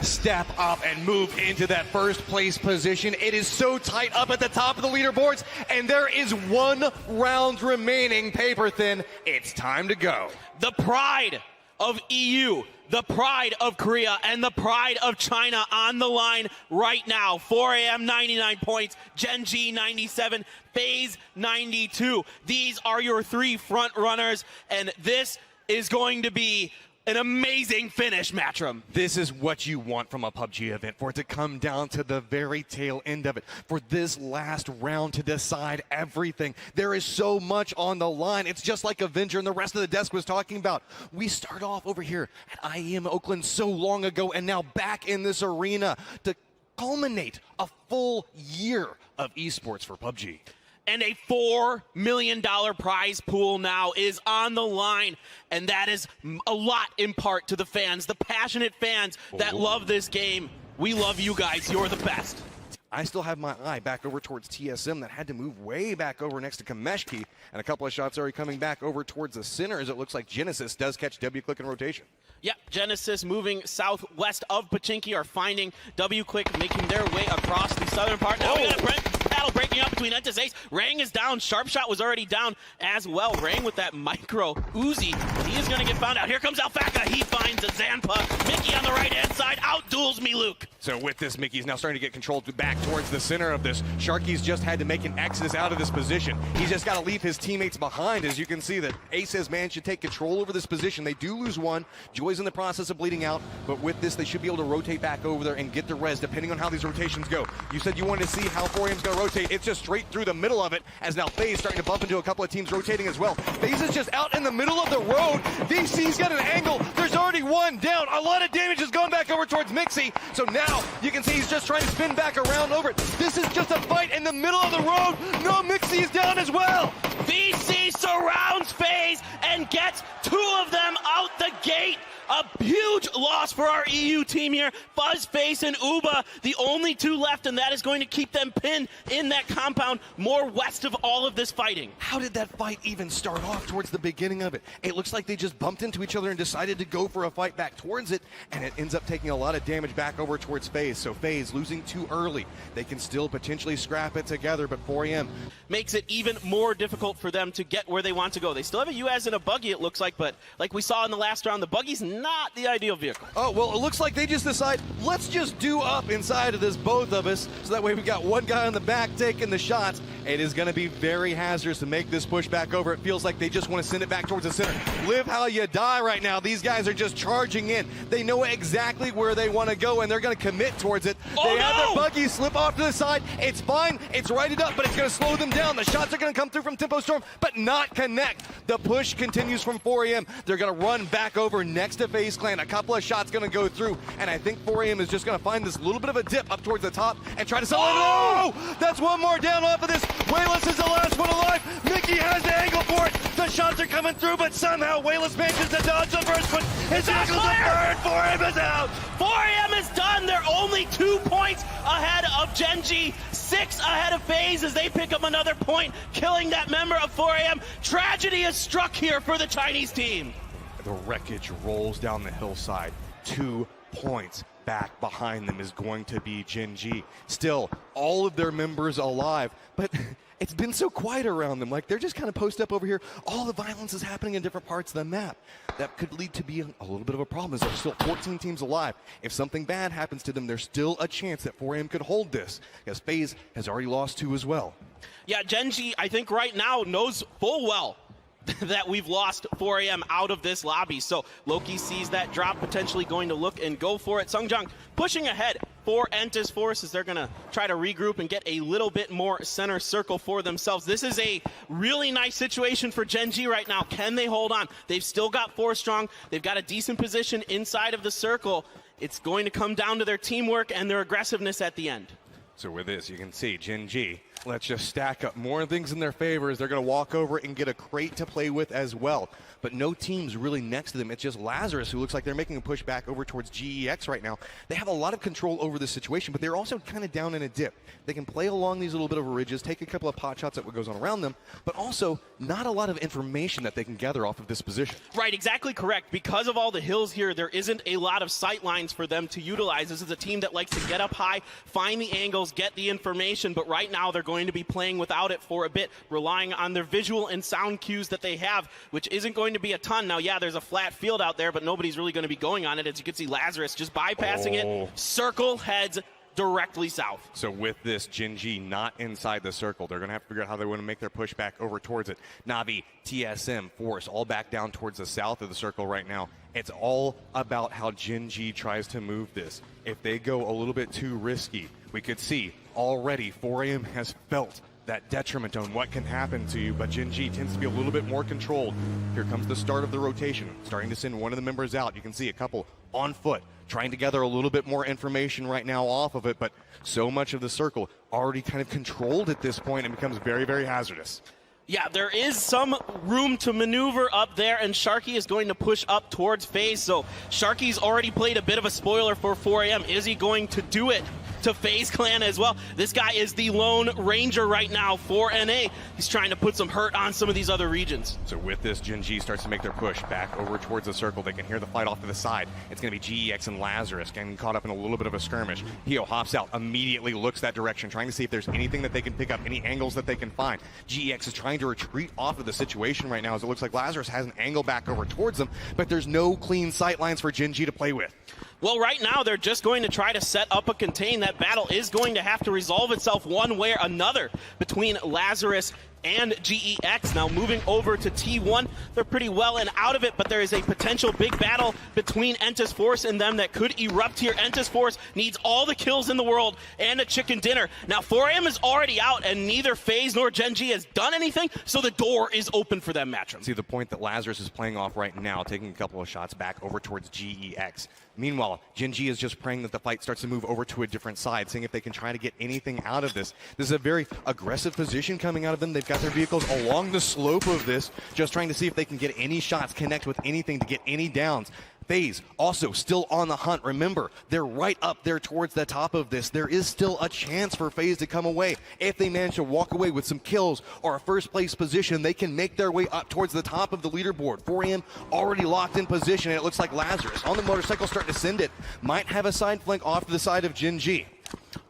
step up and move into that first place position. It is so tight up at the top of the leaderboards, and there is 1 round remaining. Paper thin, it's time to go. The pride of EU, the pride of Korea, and the pride of China on the line right now. 4am 99 points, Gen G 97, FaZe 92. These are your 3 front runners, and this is going to be an amazing finish, Matchroom. This is what you want from a PUBG event, for it to come down to the very tail end of it, for this last round to decide everything. There is so much on the line. It's just like Avenger and the rest of the desk was talking about. We start off over here at IEM Oakland so long ago, and now back in this arena to culminate a full year of esports for PUBG. And a $4 million prize pool now is on the line. And that is a lot in part to the fans, the passionate fans that love this game. We love you guys. You're the best. I still have my eye back over towards TSM that had to move way back over next to Kameshki, and a couple of shots already coming back over towards the center as it looks like Genesis does catch W-Click in rotation. Yep, Genesis moving southwest of Pachinki are finding W-Click, making their way across the southern part. Now we got a battle breaking up between Entis Ace. Rang is down. Sharpshot was already down as well. Rang with that micro Uzi. He is going to get found out. Here comes Alfaka. He finds a Zanpa. Mickey on the right-hand side. Out-duels me, Luke. So with this, Mickey's now starting to get controlled back towards the center of this. Sharky's just had to make an exodus out of this position. He's just got to leave his teammates behind. As you can see that Ace has managed to take control over this position. They do lose one. Joy's in the process of bleeding out, but with this, they should be able to rotate back over there and get the res, depending on how these rotations go. You said you wanted to see how 4M's going to rotate. It's just straight through the middle of it, as now FaZe starting to bump into a couple of teams rotating as well. FaZe is just out in the middle of the road. VC's got an angle. There's already one down. A lot of damage has gone back over towards Mixie. So now you can see he's just trying to spin back around over it. This is just a fight in the middle of the road. No, Mixie is down as well. VC surrounds FaZe and gets 2 of them out the gate. A huge loss for our EU team here. Fuzzface and Uba, the only 2 left, and that is going to keep them pinned in that compound more west of all of this fighting. How did that fight even start off towards the beginning of it? It looks like they just bumped into each other and decided to go for a fight back towards it, and it ends up taking a lot of damage back over towards FaZe. So FaZe losing too early. They can still potentially scrap it together, but 4AM makes it even more difficult for them to get where they want to go. They still have a UAZ and a buggy, it looks like, but like we saw in the last round, the buggy's not the ideal vehicle. Oh, well, it looks like they just decide, let's just do up inside of this, both of us, so that way we got one guy on the back taking the shots. It is going to be very hazardous to make this push back over. It feels like they just want to send it back towards the center. Live how you die right now. These guys are just charging in. They know exactly where they want to go, and they're going to commit towards it. They have their buggy slip off to the side. It's fine. It's righted up, but it's going to slow them down. The shots are going to come through from Tempo Storm, but not connect. The push continues from 4AM. They're going to run back over next to FaZe Clan. A couple of shots going to go through, and I think 4AM is just going to find this little bit of a dip up towards the top and try to sell it. Oh! That's one more down off of this. Wayless is the last one alive. Mickey has the angle for it. The shots are coming through, but somehow Wayless manages to dodge the first one. His ankle's the third. 4AM is out. 4AM is done. They're only 2 points ahead of Gen G. 6 ahead of FaZe as they pick up another point, killing that member of 4AM. Tragedy is struck here for the Chinese team. The wreckage rolls down the hillside. 2 points back behind them is going to be Gen G. Still, all of their members alive, but it's been so quiet around them. Like, they're just kind of posted up over here. All the violence is happening in different parts of the map. That could lead to be a little bit of a problem, as there's still 14 teams alive. If something bad happens to them, there's still a chance that 4AM could hold this, as FaZe has already lost 2 as well. Yeah, Gen G, I think right now knows full well that we've lost 4AM out of this lobby. So Loki sees that drop, potentially going to look and go for it. Sungjong pushing ahead for Entis Force as they're going to try to regroup and get a little bit more center circle for themselves. This is a really nice situation for Gen G right now. Can they hold on? They've still got 4 strong. They've got a decent position inside of the circle. It's going to come down to their teamwork and their aggressiveness at the end. So with this, you can see Gen G Let's just stack up more things in their favor as they're going to walk over and get a crate to play with as well. But no team's really next to them. It's just Lazarus who looks like they're making a push back over towards GEX right now. They have a lot of control over this situation, but they're also kind of down in a dip. They can play along these little bit of ridges, take a couple of pot shots at what goes on around them, but also not a lot of information that they can gather off of this position. Right, exactly correct. Because of all the hills here, there isn't a lot of sight lines for them to utilize. This is a team that likes to get up high, find the angles, get the information, but right now they're going to be playing without it for a bit, relying on their visual and sound cues that they have, which isn't going to be a ton. Now, yeah, there's a flat field out there, but nobody's really going to be going on it. As you can see, Lazarus just bypassing it. Circle heads directly south. So with this, Gen.G not inside the circle. They're going to have to figure out how they want to make their push back over towards it. Navi, TSM, Force, all back down towards the south of the circle right now. It's all about how Gen.G tries to move this. If they go a little bit too risky, we could see already 4AM has felt that detriment on what can happen to you, but Gen.G tends to be a little bit more controlled. Here comes the start of the rotation, starting to send one of the members out. You can see a couple on foot, trying to gather a little bit more information right now off of it, but so much of the circle already kind of controlled at this point and becomes very, very hazardous. Yeah, there is some room to maneuver up there, and Sharky is going to push up towards FaZe. So Sharky's already played a bit of a spoiler for 4AM. Is he going to do it to FaZe Clan as well? This guy is the lone ranger right now for NA. He's trying to put some hurt on some of these other regions. So with this, Gen.G starts to make their push back over towards the circle. They can hear the fight off to the side. It's going to be GEX and Lazarus getting caught up in a little bit of a skirmish. Hio hops out, immediately looks that direction, trying to see if there's anything that they can pick up, any angles that they can find. GEX is trying to retreat off of the situation right now, as it looks like Lazarus has an angle back over towards them, but there's no clean sight lines for Gen.G to play with. Well, right now, they're just going to try to set up a contain. That battle is going to have to resolve itself one way or another between Lazarus and GEX. Now moving over to T1, they're pretty well and out of it, but there is a potential big battle between Entus Force and them that could erupt here. Entus Force needs all the kills in the world and a chicken dinner. Now 4AM is already out, and neither FaZe nor Gen.G has done anything, so the door is open for them, Matchroom. See the point that Lazarus is playing off right now, taking a couple of shots back over towards GEX. Meanwhile, Gen.G is just praying that the fight starts to move over to a different side, seeing if they can try to get anything out of this. This is a very aggressive position coming out of them. They've got their vehicles along the slope of this, just trying to see if they can get any shots, connect with anything to get any downs. FaZe also still on the hunt. Remember, they're right up there towards the top of this. There is still a chance for FaZe to come away. If they manage to walk away with some kills or a first place position, they can make their way up towards the top of the leaderboard. 4AM already locked in position, and it looks like Lazarus on the motorcycle starting to send it. Might have a side flank off to the side of Gen.G.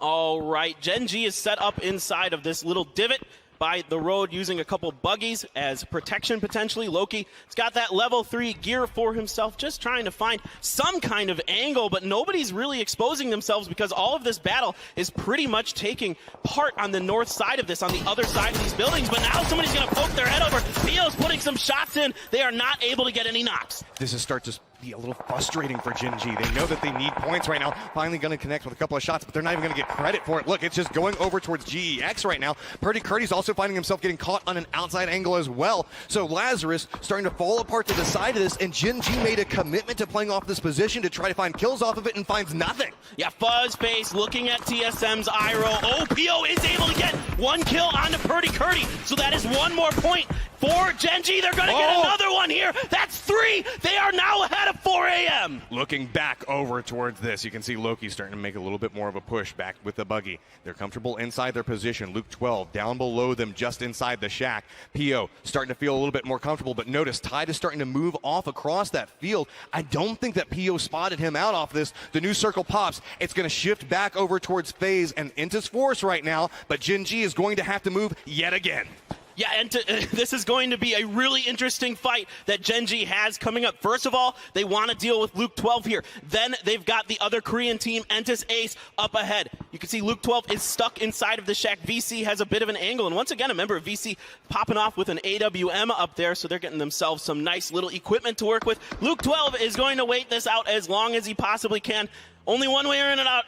All right, Gen.G is set up inside of this little divot by the road using a couple buggies as protection potentially. Loki has got that level 3 gear for himself, just trying to find some kind of angle, but nobody's really exposing themselves because all of this battle is pretty much taking part on the north side of this, on the other side of these buildings. But now somebody's going to poke their head over. Pio's putting some shots in. They are not able to get any knocks. This is start to be a little frustrating for Gen.G. They know that they need points right now. Finally going to connect with a couple of shots, but they're not even going to get credit for it. Look, it's just going over towards GEX right now. Purdy Curdy's also finding himself getting caught on an outside angle as well. So Lazarus starting to fall apart to the side of this, and Gen.G made a commitment to playing off this position to try to find kills off of it and finds nothing. Yeah, Fuzzface looking at TSM's eye roll. Oh, Pio is able to get one kill onto Purdy Curdy, so that is one more point for Gen.G. They're going to get another one here. That's 3. They are now ahead of 4AM. Looking back over towards this, you can see Loki starting to make a little bit more of a push back with the buggy. They're comfortable inside their position. Luke 12 down below them just inside the shack. Pio starting to feel a little bit more comfortable, but notice Tide is starting to move off across that field. I don't think that Pio spotted him out off this. The new circle pops. It's going to shift back over towards FaZe and Entus Force right now, but Gen.G is going to have to move yet again. Yeah, and this is going to be a really interesting fight that Gen.G has coming up. First of all, they want to deal with Luke 12 here. Then they've got the other Korean team, Entus Ace, up ahead. You can see Luke 12 is stuck inside of the shack. VC has a bit of an angle. And once again, a member of VC popping off with an AWM up there, so they're getting themselves some nice little equipment to work with. Luke 12 is going to wait this out as long as he possibly can. Only one way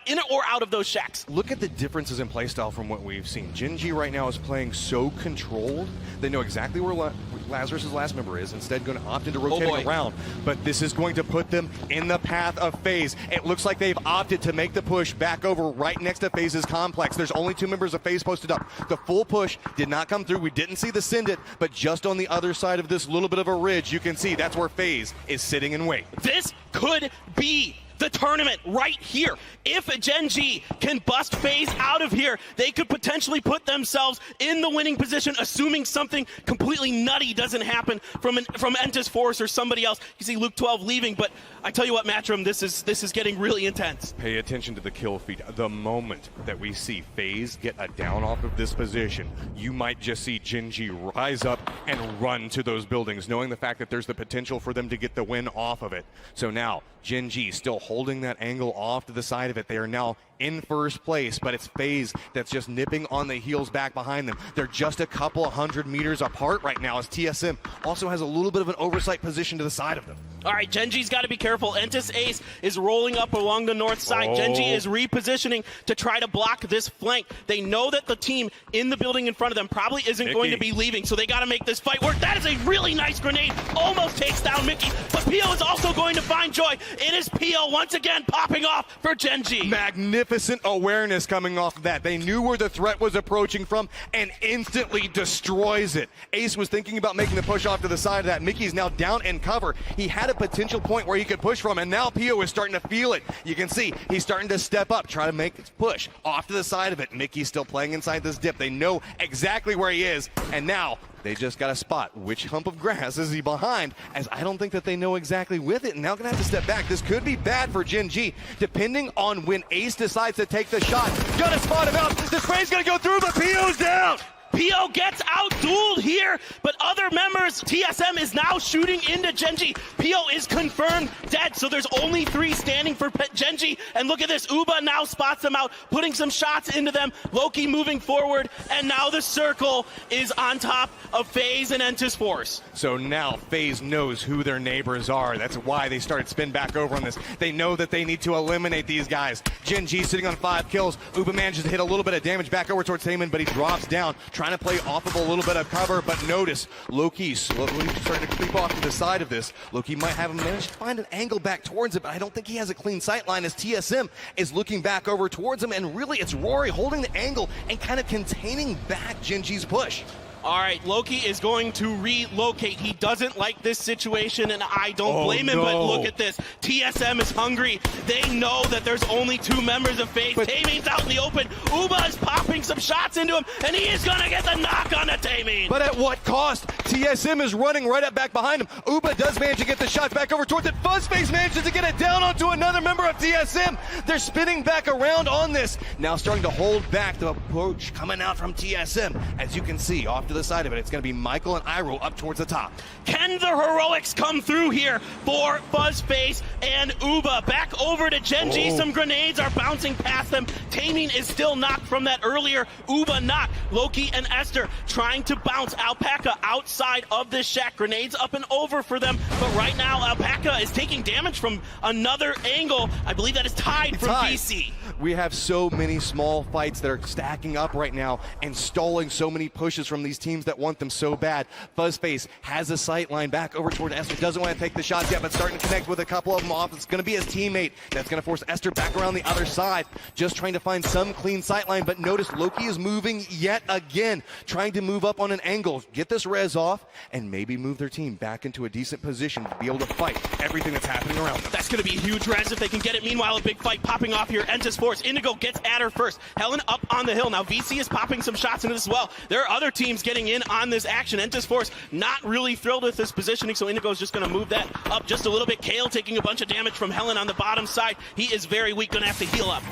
in or out of those shacks. Look at the differences in playstyle from what we've seen. Gen.G right now is playing so controlled. They know exactly where Lazarus' last member is, instead going to opt into rotating around. But this is going to put them in the path of FaZe. It looks like they've opted to make the push back over right next to FaZe's complex. There's only 2 members of FaZe posted up. The full push did not come through. We didn't see the send it, but just on the other side of this little bit of a ridge, you can see that's where FaZe is sitting in wait. This could be the tournament right here. If Gen.G can bust FaZe out of here, they could potentially put themselves in the winning position, assuming something completely nutty doesn't happen from Entis Force or somebody else. You see Luke 12 leaving, but I tell you what, Matchroom, this is getting really intense. Pay attention to the kill feed. The moment that we see FaZe get a down off of this position, you might just see Gen.G rise up and run to those buildings, knowing the fact that there's the potential for them to get the win off of it. So now, Gen.G still holding that angle off to the side of it. They are now in first place, but it's FaZe that's just nipping on the heels back behind them. They're just a couple 100 meters apart right now, as TSM also has a little bit of an oversight position to the side of them. All right, Gen.G's got to be careful. Entis Ace is rolling up along the north side. Gen.G is repositioning to try to block this flank. They know that the team in the building in front of them probably isn't going to be leaving, so they got to make this fight work. That is a really nice grenade. Almost takes down Mickey, but Pio is also going to find joy. It is Pio once again popping off for Gen.G. Magnificent awareness coming off of that. They knew where the threat was approaching from and instantly destroys it. Ace was thinking about making the push off to the side of that. Mickey's now down in cover. He had a potential point where he could push from, and now Pio is starting to feel it. You can see he's starting to step up, try to make his push off to the side of it. Mickey's still playing inside this dip. They know exactly where he is, and now they just got to spot which hump of grass is he behind, as I don't think that they know exactly with it, and now going to have to step back. This could be bad for Gen.G, depending on when Ace decides to take the shot. Got to spot him out. The spray's going to go through, but Pio's down. Pio gets out-dueled here, but other members, TSM is now shooting into Gen.G. Pio is confirmed dead, so there's only 3 standing for Gen.G. And look at this, Uba now spots them out, putting some shots into them. Loki moving forward, and now the circle is on top of FaZe and Entis Force. So now FaZe knows who their neighbors are. That's why they started spin back over on this. They know that they need to eliminate these guys. Gen.G sitting on 5 kills. Uba manages to hit a little bit of damage back over towards Taman, but he drops down, trying to play off of a little bit of cover, but notice Loki slowly starting to creep off to the side of this. Loki might have managed to find an angle back towards it, but I don't think he has a clean sight line, as TSM is looking back over towards him, and really it's Rory holding the angle and kind of containing back Gen.G's push. All right, Loki is going to relocate. He doesn't like this situation, and I don't blame him, but look at this. TSM is hungry. They know that there's only 2 members of FaZe. Taemin's out in the open. Uba is popping some shots into him, and he is going to get the knock on the Taemin. But at what cost? TSM is running right up back behind him. Uba does manage to get the shots back over towards it. Fuzzface manages to get it down onto another member of TSM. They're spinning back around on this. Now starting to hold back the approach coming out from TSM. As you can see, off to the side of it, it's going to be Michael and Iroh up towards the top. Can the heroics come through here for Fuzzface and Uba? Back over to Gen.G. Some grenades are bouncing past them. Taemin is still knocked from that earlier Uba knock. Loki and Esther trying to bounce Alpaca outside of this shack. Grenades up and over for them, but right now Alpaca is taking damage from another angle. I believe that is tied from VC. We have so many small fights that are stacking up right now and stalling so many pushes from these teams that want them so bad. Fuzzface has a sight line back over toward Esther. Doesn't want to take the shots yet, but starting to connect with a couple of them off. It's going to be his teammate that's going to force Esther back around the other side. Just trying to find some clean sight line, but notice Loki is moving yet again, trying to move up on an angle, get this res off, and maybe move their team back into a decent position to be able to fight everything that's happening around them. That's going to be a huge res if they can get it. Meanwhile, a big fight popping off here. Entis Force, Indigo gets at her first. Helen up on the hill. Now VC is popping some shots into this as well. There are other teams getting in on this action. Entis Force not really thrilled with this positioning, so Indigo is just going to move that up just a little bit. Kale taking a bunch of damage from Helen on the bottom side. He is very weak, going to have to heal up.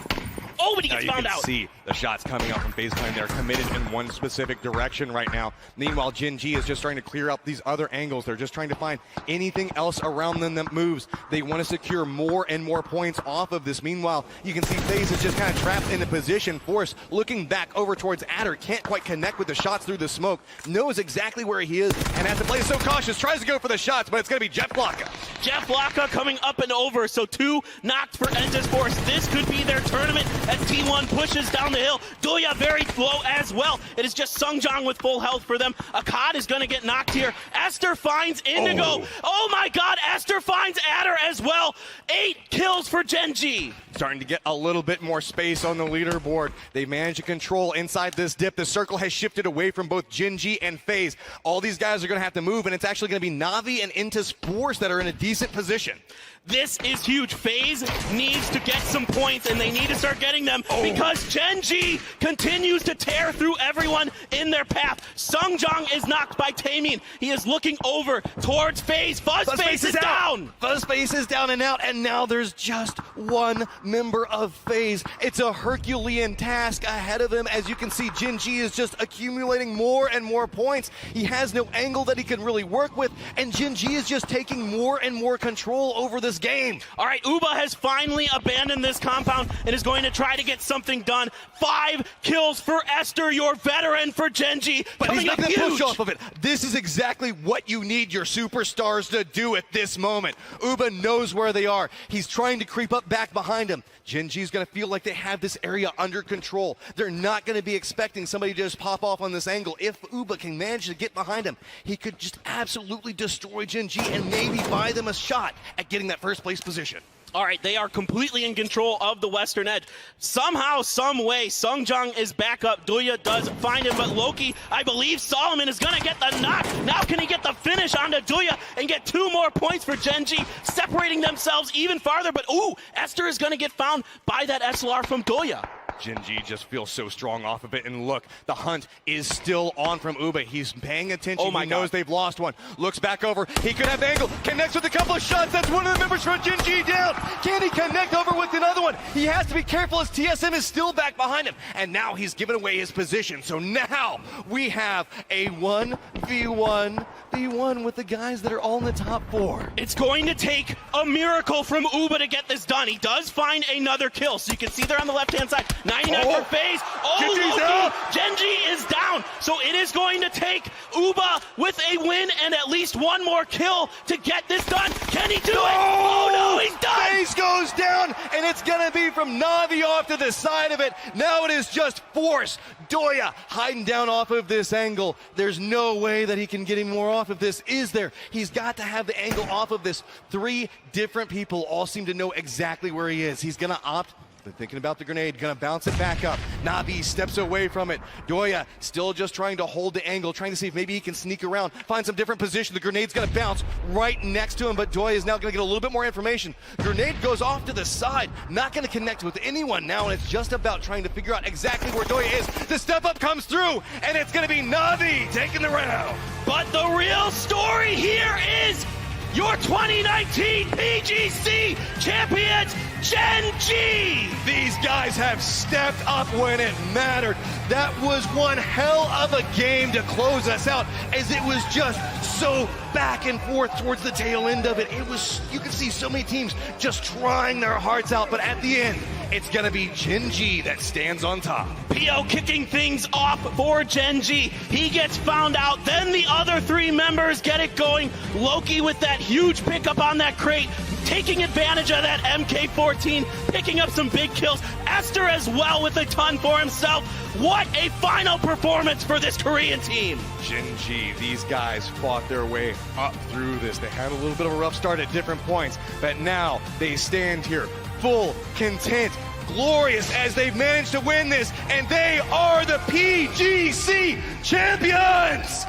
Oh, but he Now gets you found can out. see the shots coming out from FaZe Clan. They're committed in one specific direction right now. Meanwhile, Gen G is just trying to clear up these other angles. They're just trying to find anything else around them that moves. They want to secure more and more points off of this. Meanwhile, you can see FaZe is just kind of trapped in a position. Force looking back over towards Adder, can't quite connect with the shots through the smoke, knows exactly where he is, and has to play so cautious, tries to go for the shots, but it's going to be Jeff Blocka. Jeff Blocka coming up and over, so 2 knocked for Enza's Force. This could be their tournament as T1 pushes down the hill. Doya very low as well. It is just Sungjong with full health for them. Akkad is going to get knocked here. Esther finds Indigo. Oh my god, Esther finds Adder as well. 8 kills for Gen G. Starting to get a little bit more space on the leaderboard. They managed to control inside this dip. The circle has shifted away from both Gen G and FaZe. All these guys are going to have to move, and it's actually going to be Na'Vi and Inta's Force that are in a decent position. This is huge. FaZe needs to get some points, and they need to start getting them because Gen G continues to tear through everyone in their path. Sungjong is knocked by Taemin. He is looking over towards FaZe. Fuzzface is down. Fuzzface is down and out, and now there's just one member of FaZe. It's a Herculean task ahead of him. As you can see, Gen G is just accumulating more and more points. He has no angle that he can really work with, and Gen G is just taking more and more control over this game. All right, Uba has finally abandoned this compound and is going to try to get something done. 5 kills for Esther, your veteran for Gen G. But he's Coming up making a push huge. off of it. This is exactly what you need your superstars to do at this moment. Uba knows where they are. He's trying to creep up back behind him. Gen G's going to feel like they have this area under control. They're not going to be expecting somebody to just pop off on this angle. If Uba can manage to get behind him, he could just absolutely destroy Gen G and maybe buy them a shot at getting that first place position. All right, they are completely in control of the western edge. Somehow, some way, Sungjong is back up. Doya does find him, but Loki, I believe Solomon is going to get the knock. Now can he get the finish onto Doya and get 2 more points for Gen G, separating themselves even farther. But ooh, Esther is going to get found by that SLR from Doya. Gen G just feels so strong off of it, and look, the hunt is still on from Uba. He's paying attention. He knows they've lost one. Looks back over. He could have angle. Connects with a couple of shots. That's one of the members from Gen G down. Can he connect over with another one? He has to be careful as TSM is still back behind him. And now he's given away his position. So now we have a 1v1 with the guys that are all in the top 4. It's going to take a miracle from Uba to get this done. He does find another kill. So you can see there on the left-hand side. 99 for FaZe. Oh, Loki! Gen G is down. So it is going to take Uba with a win and at least 1 more kill to get this done. Can he do it? Oh no, he's done! FaZe goes down, and it's gonna be from Na'Vi off to the side of it. Now it is just Force. Doya hiding down off of this angle. There's no way that he can get any more off of this, is there? He's got to have the angle off of this. 3 different people all seem to know exactly where he is. He's gonna opt. They're thinking about the grenade, gonna bounce it back up. Na'Vi steps away from it. Doya still just trying to hold the angle, trying to see if maybe he can sneak around, find some different position. The grenade's gonna bounce right next to him, but Doya is now gonna get a little bit more information. Grenade goes off to the side, not gonna connect with anyone now, and it's just about trying to figure out exactly where Doya is. The step up comes through, and it's gonna be Na'Vi taking the round. But the real story here is your 2019 PGC champions, Gen G! These guys have stepped up when it mattered. That was one hell of a game to close us out, as it was just so back and forth towards the tail end of it. It was, you could see so many teams just trying their hearts out, but at the end, it's gonna be Gen G that stands on top. PO kicking things off for Gen G. He gets found out, then the other 3 members get it going. Loki with that huge pickup on that crate, taking advantage of that MK14, picking up some big kills. Esther as well with a ton for himself. What a final performance for this Korean team. Gen G, these guys fought their way up through this. They had a little bit of a rough start at different points, but now they stand here full, content, glorious as they've managed to win this, and they are the PGC champions!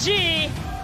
Pubg.